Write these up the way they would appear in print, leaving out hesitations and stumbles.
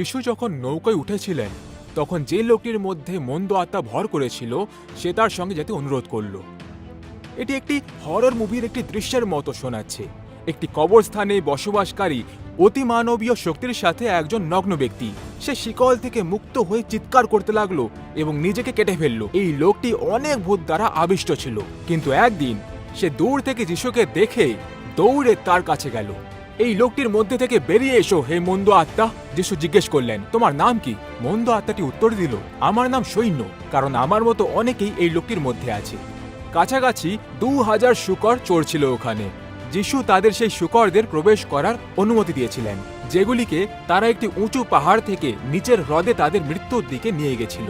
যিশু যখন নৌকায় উঠেছিলেন তখন যে লোকটির মধ্যে মন্দ আত্মা ভর করেছিল সে তার সঙ্গে যেতে অনুরোধ করল। এটি একটি হরর মুভির একটি দৃশ্যের মতো শোনাচ্ছে। একটি কবরস্থানে বসবাসকারী অতিমানবীয় শক্তির সাথে একজন নগ্ন ব্যক্তি, সে শিকল থেকে মুক্ত হয়ে চিৎকার করতে লাগলো এবং নিজেকে কেটে ফেললো। এই লোকটি অনেক ভূত দ্বারা আবিষ্ট ছিল, কিন্তু একদিন সে দূর থেকে যিশুকে দেখে দৌড়ে তার কাছে গেল। এই লোকটির মধ্যে থেকে বেরিয়ে এসো হে মন্দ আত্মা, যিশু জিজ্ঞেস করলেন, তোমার নাম কি? মন্দ আত্মাটি উত্তর দিল, আমার নাম সৈন্য, কারণ আমার মতো অনেকেই এই লোকটির মধ্যে আছে। কাছাকাছি 2000 শূকর চড়ছিল ওখানে। যিশু তাদের সেই শূকরদের প্রবেশ করার অনুমতি দিয়েছিলেন, যেগুলিকে তারা একটি উঁচু পাহাড় থেকে নিচের হ্রদে তাদের মৃত্যুর দিকে নিয়ে গেছিল।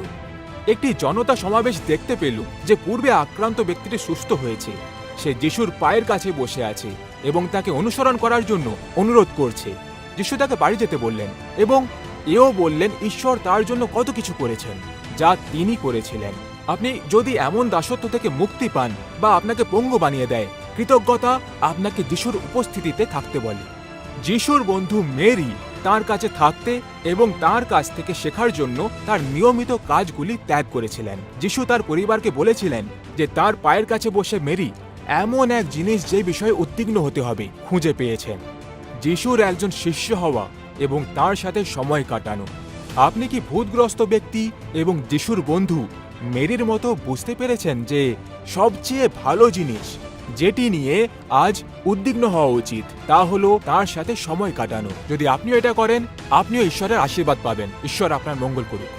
একটি জনতা সমাবেশ দেখতে পেল যে পূর্বে আক্রান্ত ব্যক্তিটি সুস্থ হয়েছে। সে যিশুর পায়ের কাছে বসে আছে এবং তাকে অনুসরণ করার জন্য অনুরোধ করছে। যিশু তাকে বাড়ি যেতে বললেন এবং এও বললেন ঈশ্বর তার জন্য কত কিছু করেছেন, যা তিনি করেছিলেন। আপনি যদি এমন দাসত্ব থেকে মুক্তি পান বা আপনাকে পঙ্গু বানিয়ে দেয়, কৃতজ্ঞতা আপনাকে যিশুর উপস্থিতিতে থাকতে বলে। যিশুর বন্ধু মেরি তার কাছে থাকতে এবং তার কাছ থেকে শেখার জন্য তার নিয়মিত কাজগুলি ত্যাগ করেছিলেন। যিশু তার পরিবারকে বলেছিলেন যে তার পায়ের কাছে বসে মেরি এমন এক জিনিস যে বিষয়ে উদ্বিগ্ন হতে হবে খুঁজে পেয়েছেন, যিশুর একজন শিষ্য হওয়া এবং তার সাথে সময় কাটানো। আপনি কি ভূতগ্রস্ত ব্যক্তি এবং যিশুর বন্ধু মেরির মতো বুঝতে পেরেছেন যে সবচেয়ে ভালো জিনিস যেটি নিয়ে আজ উদ্বিগ্ন হওয়া উচিত তা হলো তার সাথে সময় কাটানো? যদি আপনিও এটা করেন, আপনিও ঈশ্বরের আশীর্বাদ পাবেন। ঈশ্বর আপনার মঙ্গল করুক।